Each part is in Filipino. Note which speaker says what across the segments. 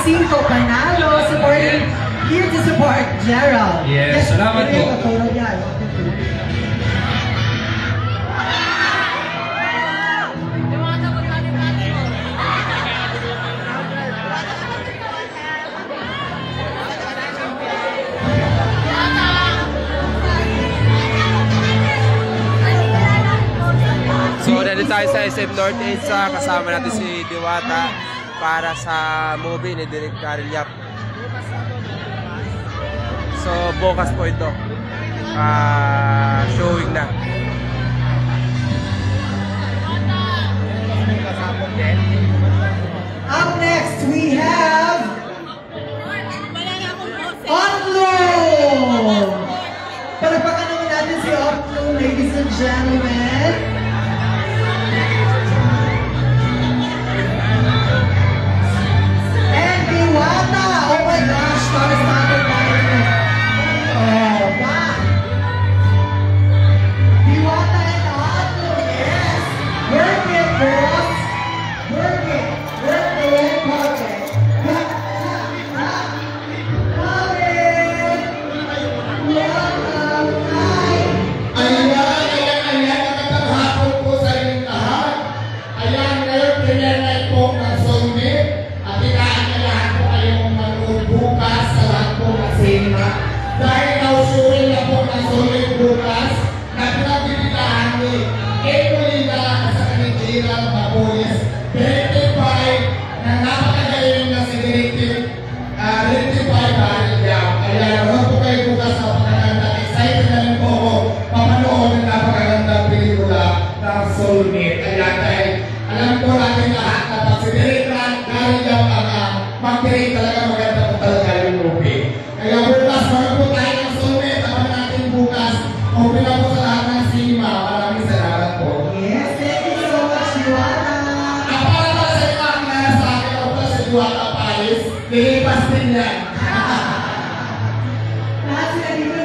Speaker 1: Cinco Panalo, supporting, here to support Gerald.
Speaker 2: Yes, salamat po.
Speaker 3: So, nandito tayo sa SM North Edsa, kasama natin si Diwata para sa movie ni Direk Carillac. So, bukas po ito. Showing na.
Speaker 1: Up next, we have Otlo! Palagpakan naman natin si Otlo, ladies and gentlemen. And Diwata! Oh my gosh, para sa akin tayo. Oh, wow! Diwata and Otlo, yes! Work it, boss! Work it! Work the red carpet! Ha! Ha! Ha! Coming! Welcome! Hi!
Speaker 4: Ayan, magandang hapon po sa inyong lahat. Ayan, ngayon pinanay po ng Soulmate at inaanyayahan po kayong manood bukas sa lahat po ng cinema. Dahil nausurin na po ng Soulmate bukas na pinagbibitahan ni Emolina at sa kanyang Gerald Maboyes. Directed na napakagaling na si Directive Carillac. Ayan, huwag po kayo bukas sa napakaganda. Excited na rin po ako mamanood ng napakagandang pelikula ng Soulmate. Ayan, dahil alam po natin lahat na pag si Directive Carillac ang mag-direct talaga maganda po talaga yung movie. Kaya bukas, meron po tayo ng Soulmate. Naman natin bukas. Open na po sa lahat ng cinema. Maraming salamat po.
Speaker 1: Yes, thank you so much, Diwata!
Speaker 4: Para sa inyo ang nasa akin ako sa Diwata Paris, nilipas din yan.
Speaker 1: Lahat sila dito,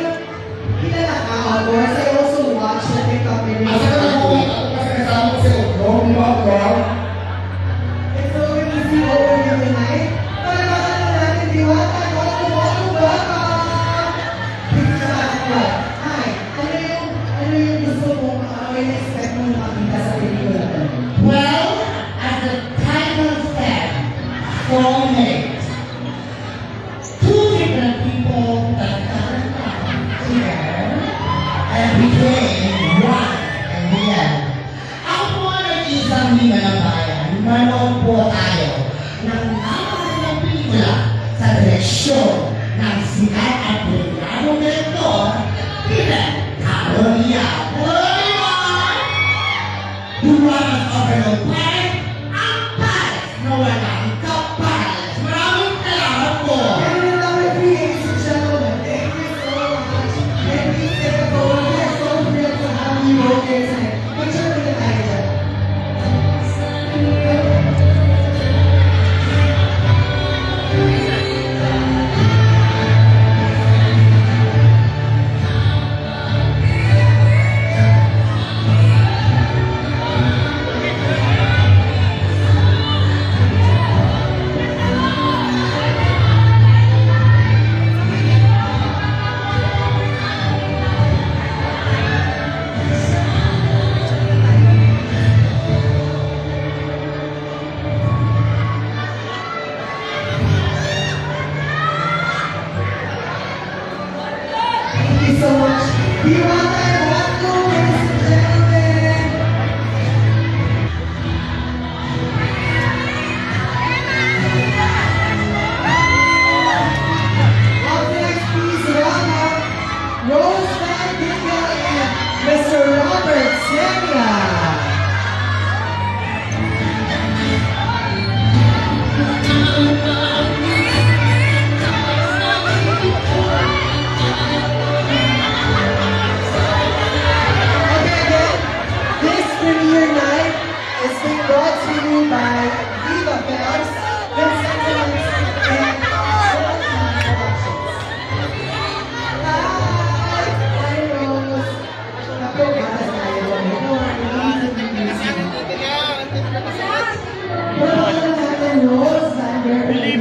Speaker 1: kilala ka, of course. I also watch the TikTok videos.
Speaker 4: Asa ka nakuha ako kasi kasama ko si Ogrom, di ba Ogrom?
Speaker 1: It's so easy over here tonight. Palagpakan naman natin, Diwata! Welcome! Picture natin ko. Hi, ano yung gusto mong, in-expect mong makita sa pelikula?
Speaker 4: Well, as the title said, Soulmate. Two different people that come here and became one in the end. Ako ay isang lima ng bayan. Manood po tayo ng napakagandang pelikula sa direksyon ng sikat at brilyanteng direktor, Direk Carillac. Dumanas over ng plan, ang pares na walang kapares. Maraming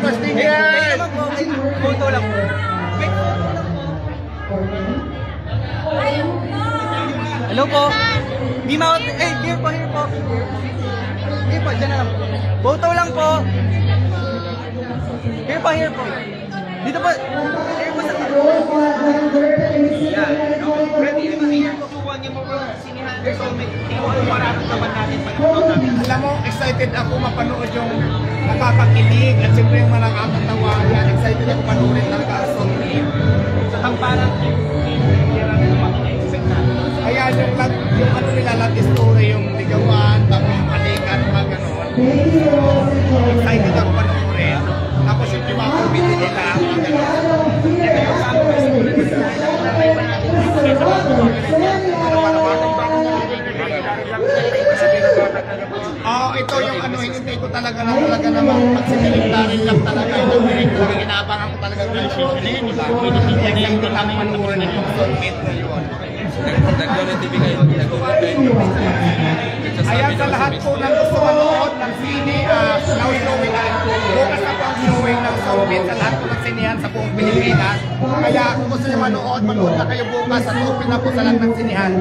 Speaker 4: Pastingyan!
Speaker 2: Photo lang po. Hello po. Mima, here po, here po. Here po, dyan na lang po. Photo lang po. Here po, here po. Dito po. Here po sa
Speaker 4: Alam mo, excited ako mapanood yung nakakakilig at siyempre yung nakakatawa. Excited ako panoorin talaga ang song name. Sa tamparan, ayan, yung ano nila, love story, yung ligawan, tapos yung halikan, mga gano'n. Excited ako panoorin. Tapos yung mga kumbiti nila, mga gano'n. Ito yung ito yung ano, hindi ko talaga namang pagsikiligtarin lang talaga. Yung inaabangan ko talaga yung sisinin. Excited ako panoorin yung soulmate na yun.
Speaker 3: Nag-TV kayo.
Speaker 4: Ayan sa lahat po ng gusto manood ng sine, now showing na bukas na po ang showing ng Soulmate sa lahat po ng sinehan sa buong Pilipinas. Kaya kung gusto nyo manood na kayo bukas at open na po sa lahat ng sinehan.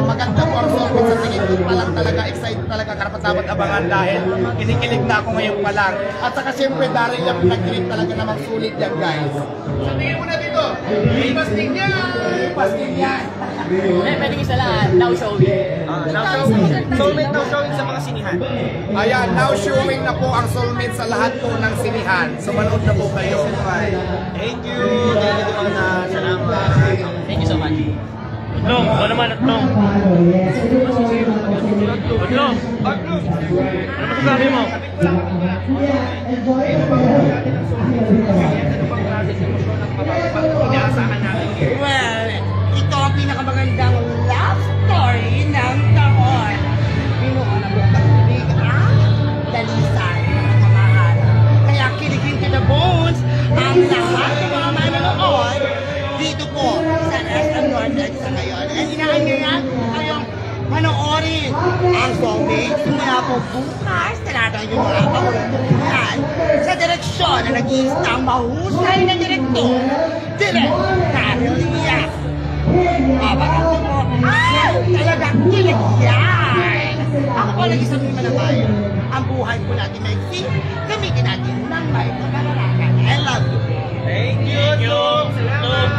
Speaker 4: Maganda po ang Soulmate sa tingin ko pa lang talaga, excited talaga, karapat-dapat abangan dahil kinikilig na ako ngayon pa lang. At saka siyempre Daryl yung nag-click talaga namang sulit yan guys. So tingin mo na dito, pasting yan! Pasting yan!
Speaker 2: Pwede isa lang, now showing. Now showing. Soulmate now showing sa mga sinihan.
Speaker 4: Ayan, now showing na po ang Soulmate sa lahat po ng sinihan. So manood na po kayo.
Speaker 2: Thank you. Thank you mga salamat. Thank you so much. Long, ano naman at long? Long, ano masasabi mo?
Speaker 5: Well, ito ang pinakamagandang love story ng taon. Binuon ang pagkakilig ang dalisan ng kamahal. Kaya kiligin to the bones ang lahat ng mga manonood dito po sa SM Northern sa ngayon. At inaanyayan kayong panoorin ang Soulmate simula po bukas. Talagang yung mga pangulutuhan sa direksyon na nag-iistang mahusay na direktor. Direct Daryl Yap. Abangan ko po, ay! Talagang kilig yan! Ako po lang isang manamay. Ang buhay po natin may fit, gamitin natin ng may pagkararakan. I love you.
Speaker 2: Thank you. Salamat.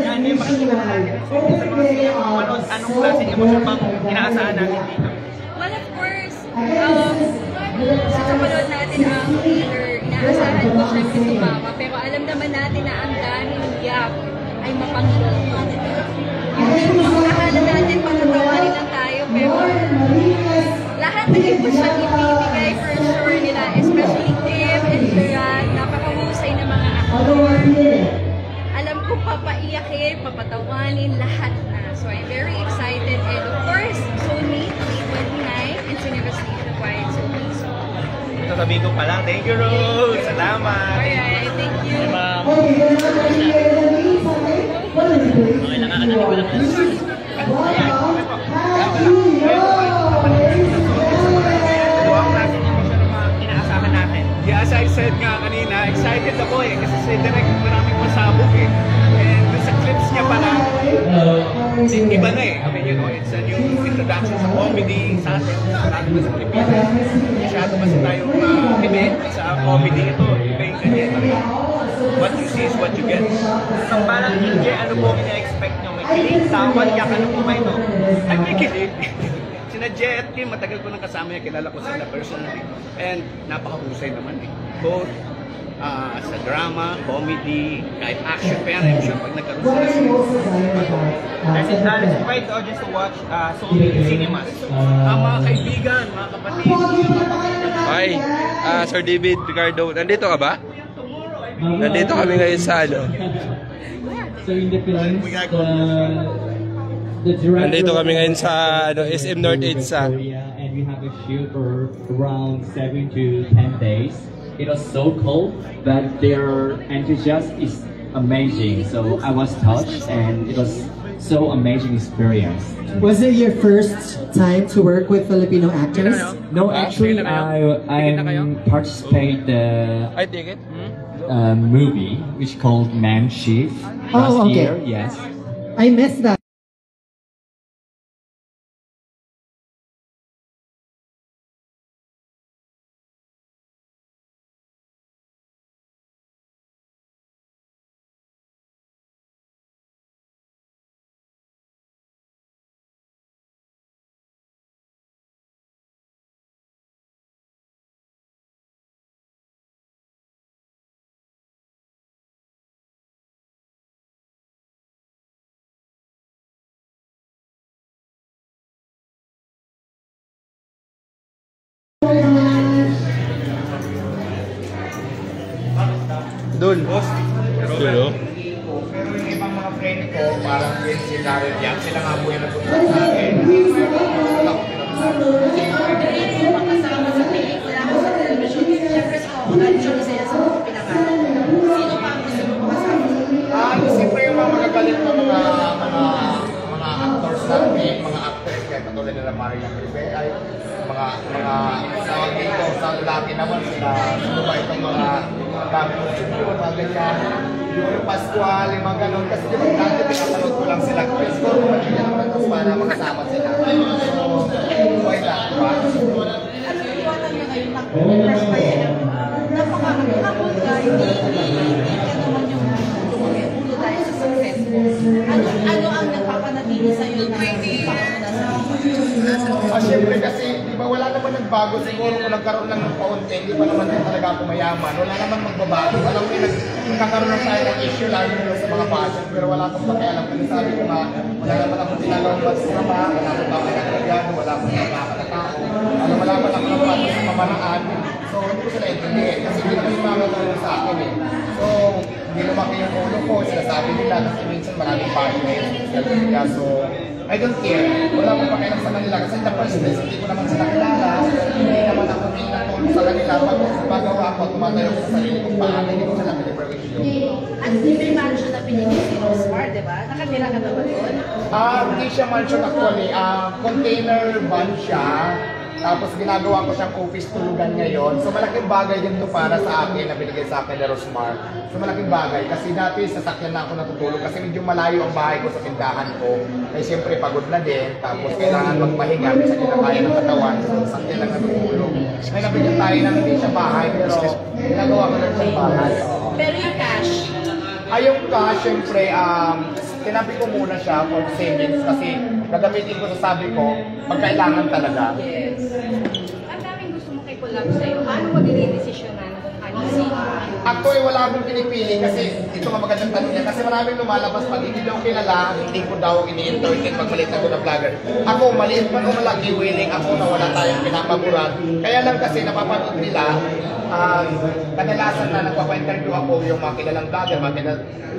Speaker 1: Yan yung makikita natin. Sa mga siya, anong klaseng emosyon bang inaasahan natin dito?
Speaker 6: Well, of course, sa kapanood natin ang trailer, inaasahan ko syempre sumama, pero alam naman natin na ang Daryl Yap ay mapanglolo. Akala natin patatawarin lang tayo, pero lahat ng emosyon ibibigay for sure nila, especially Tim and Gerard, napakahusay na mga aktor. Alam ko papaiyakin, papatawanin, lahat na. So I'm very excited, and of course, Soulmate, May 29, and Cinemas League Required Soulmate.
Speaker 1: Ito sabihin ko pa lang, thank you Rose! Salamat!
Speaker 6: Alright, thank you.
Speaker 2: Okay, nakakatabi ko lang.
Speaker 1: Ang klaseng emosyon ang mga inaasahan natin.
Speaker 7: Yeah, as I said nga kanina, excited ako eh kasi si Direk maraming pasabog eh. And dun sa clips niya pala, iba na eh. I mean, you know, it's a new introduction sa comedy sa atin, lalo na sa Pilipinas. Masyado kasi tayong pibig sa comedy ito. Iba yung ganyan. What you see is what you get.
Speaker 1: Sa parang hindi, ano po ina-expect nyo? May kilig, tawad, yak, ano po ba ito?
Speaker 7: Ay, may kilig. Sina Jet Kim, matagal ko nang kasama niya, kilala ko sila personally. And napakahusay naman eh. Both sa drama, comedy, kahit action pa yan, I'm sure pag nagkaroon sila
Speaker 1: That's it, let's invite the audience to watch Soulmate Cinemas.
Speaker 7: mga kaibigan, mga kapatid.
Speaker 3: Hi, Sir David Picardo. Nandito ka ba? Nandito kami ngayon sa ano.
Speaker 8: So in the Philippines, the director
Speaker 3: Nandito kami ngayon sa ano, SM North EDSA.
Speaker 8: and we have a shoot for around 7 to 10 days. It was so cold, but their enthusiasm is amazing. So I was touched, and it was so amazing experience.
Speaker 1: Was it your first time to work with Filipino actors?
Speaker 8: No, actually, I participate the
Speaker 3: Ay, ticket?
Speaker 8: movie which called Man Chief last
Speaker 1: Oh, okay.
Speaker 8: year. Yes.
Speaker 1: I missed that.
Speaker 2: Dun.
Speaker 3: Pero,
Speaker 7: Pero yung ibang mga friend ko, parang friends sila rin yan. Sila nga po yung nagpunta sa akin.
Speaker 5: Makasama sa pelikula o sa television. Siyempre sa mga sila sa mga pinakalan. Sino pa ang gusto mo makasama?
Speaker 7: Siyempre yung mga magagaling na mga actors natin, mga actors kaya katulad nila Marian Rivera, ay mga tawag dito sa lalaki naman sila, sino ba itong mga Camilo Studio, mga ganyan, yung Pascual, yung mga ganun, kasi di ba dati pinapanood ko lang sila, pero siguro kung magiging naman ito para makasama sila. So, why not, diba?
Speaker 5: At iwanan na ngayon, nag-press pa yan. Napaka-habol ka, hindi ka naman yung ulo tayo sa successful. Ano ang nagpapanatili sa'yo na pakamunan sa
Speaker 7: Siyempre kasi, di ba wala naman nagbago, siguro kung nagkaroon lang ng paunti, hindi pa naman din talaga ako mayaman, wala naman magbabago. Alam mo yung nagkakaroon lang tayo ng issue lalo nyo sa mga passion, pero wala akong pakialam. Kasi sabi ko nga, wala naman akong tinagawang magsama, wala akong papalagyan, wala akong nakakatatao, wala naman ako ng pato sa pamanaan. So, hindi ko sila intindihin kasi hindi naman yung mga sa akin eh. So, hindi lumaki yung ulo ko, sinasabi nila kasi minsan maraming passion. So, I don't care. Wala akong pakialam sa kanila kasi in the first place, hindi ko naman sila kilala. Hindi naman ako pinatulong sa kanila. Pag magawa ako, tumatayo ko sa sarili kong paan, hindi ko sila piniperwisyo.
Speaker 5: At libre mansion na pinigil si Rosmar, di ba? Nakatira ka na ba doon?
Speaker 7: Hindi siya mansion actually. Container van siya. Tapos ginagawa ko siyang office tulugan ngayon. So malaking bagay din to para sa akin na binigay sa akin ni Rosmar. So malaking bagay kasi dati sasakyan na ako natutulog kasi medyo malayo ang bahay ko sa tindahan ko. Kaya siyempre pagod na din. Tapos kailangan magpahinga. Minsan hindi na kaya ng katawan. So sasakyan lang natutulog. May nabigyan tayo ng hindi siya bahay pero ginagawa ko lang siyang bahay.
Speaker 5: Pero yung cash?
Speaker 7: Yung cash, siyempre, tinabi ko muna siya for savings kasi gagamitin ko sa sabi ko pag kailangan talaga.
Speaker 6: Yes. Ang daming gusto mo kay collab sa'yo. Paano mo dinidesisyonan kung ano sino?
Speaker 7: Actually, wala akong pinipili kasi ito nga magandang tanong niya kasi maraming lumalabas pag hindi daw kilala, hindi ko daw ini-entertain pag maliit ako na vlogger. Ako, maliit man o malaki, willing ako na wala tayong pinapaguran. Kaya lang kasi napapanood nila, kadalasan na nagpapa-interview ako yung mga kilalang vlogger, mga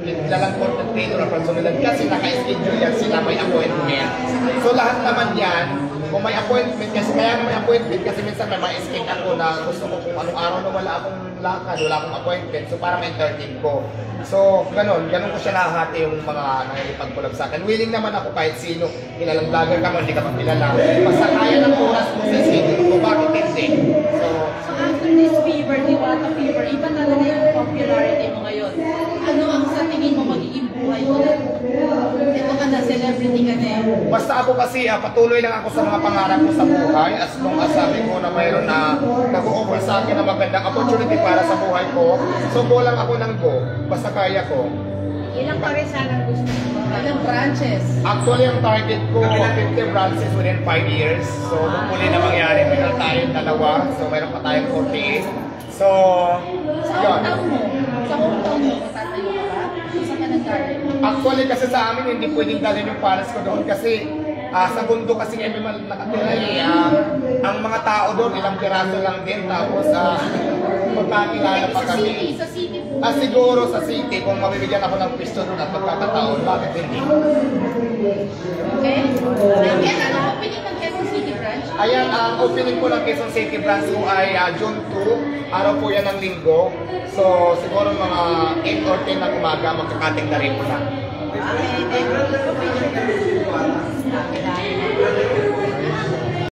Speaker 7: kilalang content creator or personal kasi naka-schedule yan sila may appointment. So lahat naman yan, kung may appointment kasi kaya may appointment kasi minsan may ma-escape ako na gusto ko kung anong araw na wala akong lakad, wala akong appointment, so para ma-entertain ko. So ganun ko siya nahati yung mga nakikipag-collab sa akin. Willing naman ako kahit sino, kilalang vlogger ka mo, hindi ka pa kilala. Basta kaya ng oras mo sa schedule ko, bakit hindi? So
Speaker 5: after this fever, Diwata fever, iba talaga yung popularity mo ngayon. Ano ang sa tingin mo magiging buhay mo na? Ito ka na, celebrity ka na.
Speaker 7: basta ako kasi patuloy lang ako sa mga pangarap ko sa buhay as long as sabi ko na mayroon na nag-o-offer sa akin na magandang opportunity para sa buhay ko. So go lang ako ng go, basta kaya ko.
Speaker 6: Ilang pa rin sana gusto mo?
Speaker 5: Ilang branches?
Speaker 7: Actually, ang target ko 50 branches within 5 years. So hopefully na mangyari, mayroon tayong dalawa. So mayroon pa tayong 48. So, yun.
Speaker 5: Sa hometown mo, tatayo ka ba? Saan ka nag-garden?
Speaker 7: Actually kasi sa amin hindi pwedeng dalhin yung palas ko doon kasi sa bundok kasi may nakatira ang mga tao doon ilang piraso lang din tapos magkakilala pa kami.
Speaker 5: Sa city po.
Speaker 7: Siguro sa city kung mabibigyan ako ng pisto doon at magkakataon, bakit hindi?
Speaker 5: Okay? Yan, ano opening ng Quezon City branch?
Speaker 7: Ayan, ang opening ko ng Quezon City branch ko ay June 2, araw po yan ng linggo. So siguro mga 8 or 10 ng umaga magkakating na rin po na.
Speaker 5: Pwede.